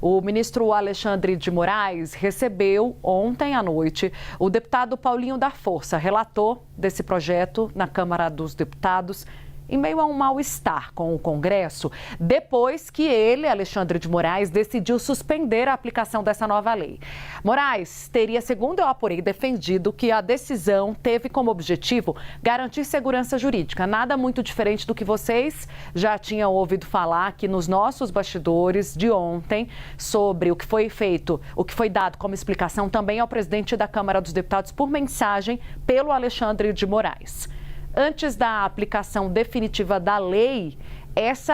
O ministro Alexandre de Moraes recebeu ontem à noite o deputado Paulinho da Força, relator desse projeto na Câmara dos Deputados, em meio a um mal-estar com o Congresso, depois que ele, Alexandre de Moraes, decidiu suspender a aplicação dessa nova lei. Moraes teria, segundo eu apurei, defendido que a decisão teve como objetivo garantir segurança jurídica. Nada muito diferente do que vocês já tinham ouvido falar aqui nos nossos bastidores de ontem sobre o que foi feito, o que foi dado como explicação também ao presidente da Câmara dos Deputados por mensagem pelo Alexandre de Moraes. Antes da aplicação definitiva da lei, esse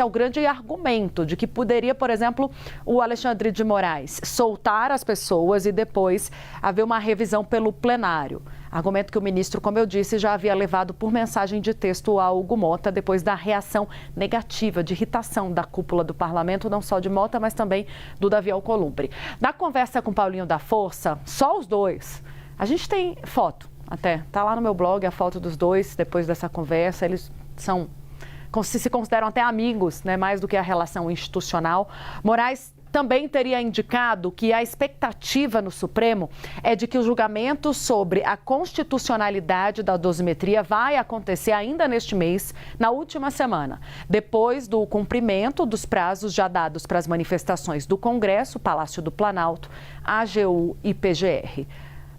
é o grande argumento de que poderia, por exemplo, o Alexandre de Moraes soltar as pessoas e depois haver uma revisão pelo plenário. Argumento que o ministro, como eu disse, já havia levado por mensagem de texto a Hugo Mota depois da reação negativa, de irritação da cúpula do parlamento, não só de Mota, mas também do Davi Alcolumbre. Na conversa com Paulinho da Força, só os dois, a gente tem foto. Até tá lá no meu blog a foto dos dois depois dessa conversa. Eles se consideram até amigos, né, mais do que a relação institucional. Moraes também teria indicado que a expectativa no Supremo é de que o julgamento sobre a constitucionalidade da dosimetria vai acontecer ainda neste mês, na última semana, depois do cumprimento dos prazos já dados para as manifestações do Congresso, Palácio do Planalto, AGU e PGR.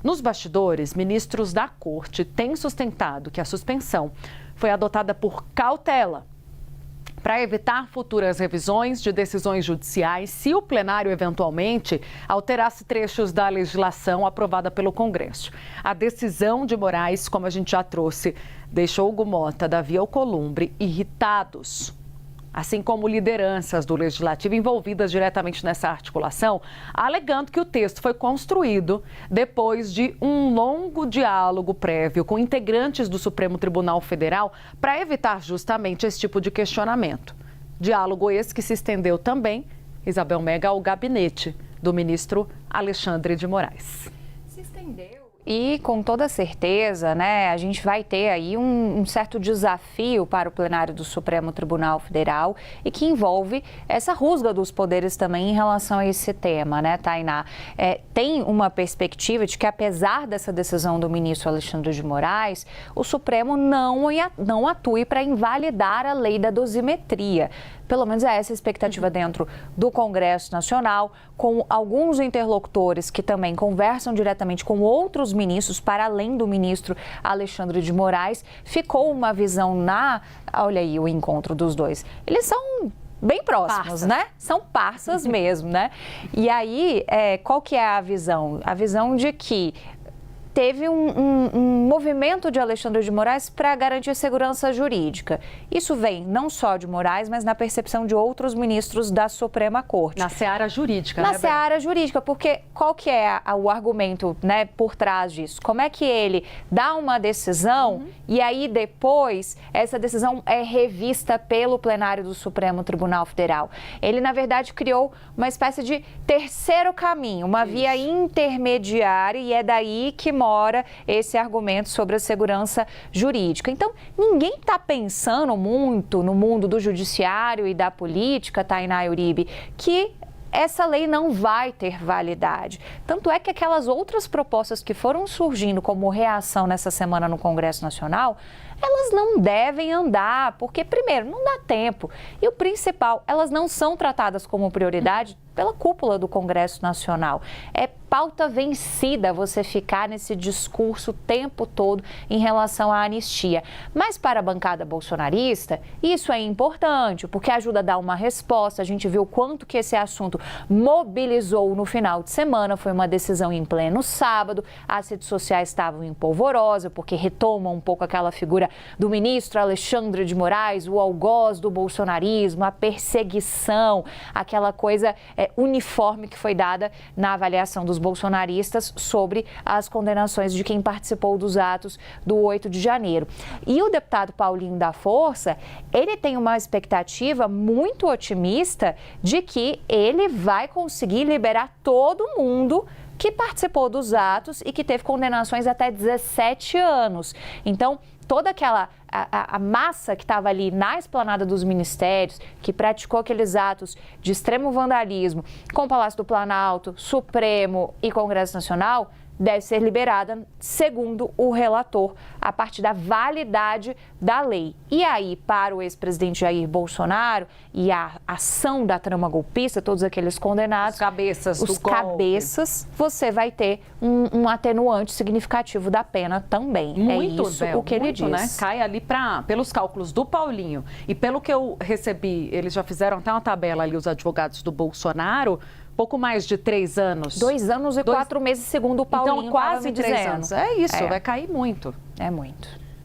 Nos bastidores, ministros da Corte têm sustentado que a suspensão foi adotada por cautela para evitar futuras revisões de decisões judiciais se o plenário eventualmente alterasse trechos da legislação aprovada pelo Congresso. A decisão de Moraes, como a gente já trouxe, deixou Hugo Mota, Davi Alcolumbre irritados, assim como lideranças do Legislativo envolvidas diretamente nessa articulação, alegando que o texto foi construído depois de um longo diálogo prévio com integrantes do Supremo Tribunal Federal para evitar justamente esse tipo de questionamento. Diálogo esse que se estendeu também, Isabel Mega, ao gabinete do ministro Alexandre de Moraes. Se estendeu. E, com toda certeza, né, a gente vai ter aí um certo desafio para o plenário do Supremo Tribunal Federal e que envolve essa rusga dos poderes também em relação a esse tema, né, Tainá? Tem uma perspectiva de que, apesar dessa decisão do ministro Alexandre de Moraes, o Supremo não atue para invalidar a lei da dosimetria. Pelo menos é essa a expectativa dentro do Congresso Nacional, com alguns interlocutores que também conversam diretamente com outros ministros, para além do ministro Alexandre de Moraes. Ficou uma visão olha aí o encontro dos dois. Eles são bem próximos, parças, né? São parças mesmo, né? E aí, qual que é a visão? A visão de que teve um movimento de Alexandre de Moraes para garantir a segurança jurídica. Isso vem não só de Moraes, mas na percepção de outros ministros da Suprema Corte. Na seara jurídica, né? Na seara jurídica, porque qual que é o argumento, né, por trás disso? Como é que ele dá uma decisão e aí depois essa decisão é revista pelo plenário do Supremo Tribunal Federal? Ele, na verdade, criou uma espécie de terceiro caminho, uma via intermediária, e é daí que mora esse argumento sobre a segurança jurídica. Então, ninguém está pensando muito no mundo do judiciário e da política, Tainá e Uribe, que essa lei não vai ter validade. Tanto é que aquelas outras propostas que foram surgindo como reação nessa semana no Congresso Nacional, elas não devem andar, porque, primeiro, não dá tempo. E o principal, elas não são tratadas como prioridade pela cúpula do Congresso Nacional. É pauta vencida você ficar nesse discurso o tempo todo em relação à anistia. Mas para a bancada bolsonarista, isso é importante, porque ajuda a dar uma resposta. A gente viu quanto que esse assunto mobilizou no final de semana. Foi uma decisão em pleno sábado. As redes sociais estavam em polvorosa, porque retomam um pouco aquela figura do ministro Alexandre de Moraes, o algoz do bolsonarismo, a perseguição, aquela coisa uniforme que foi dada na avaliação dos bolsonaristas sobre as condenações de quem participou dos atos do 8 de janeiro. E o deputado Paulinho da Força, ele tem uma expectativa muito otimista de que ele vai conseguir liberar todo mundo que participou dos atos e que teve condenações até 17 anos. Então, toda aquela a massa que estava ali na esplanada dos ministérios, que praticou aqueles atos de extremo vandalismo com o Palácio do Planalto, Supremo e Congresso Nacional, deve ser liberada, segundo o relator, a partir da validade da lei. E aí, para o ex-presidente Jair Bolsonaro e a ação da trama golpista, todos aqueles condenados, os cabeças, você vai ter um atenuante significativo da pena também. Muito, é isso Bel, o que ele diz. Né? Cai ali pelos cálculos do Paulinho e pelo que eu recebi, eles já fizeram até uma tabela ali, os advogados do Bolsonaro, pouco mais de 3 anos. 2 anos e 4 meses, segundo o Paulinho. Então, quase 3 dizendo. anos. É isso, vai cair muito. É muito.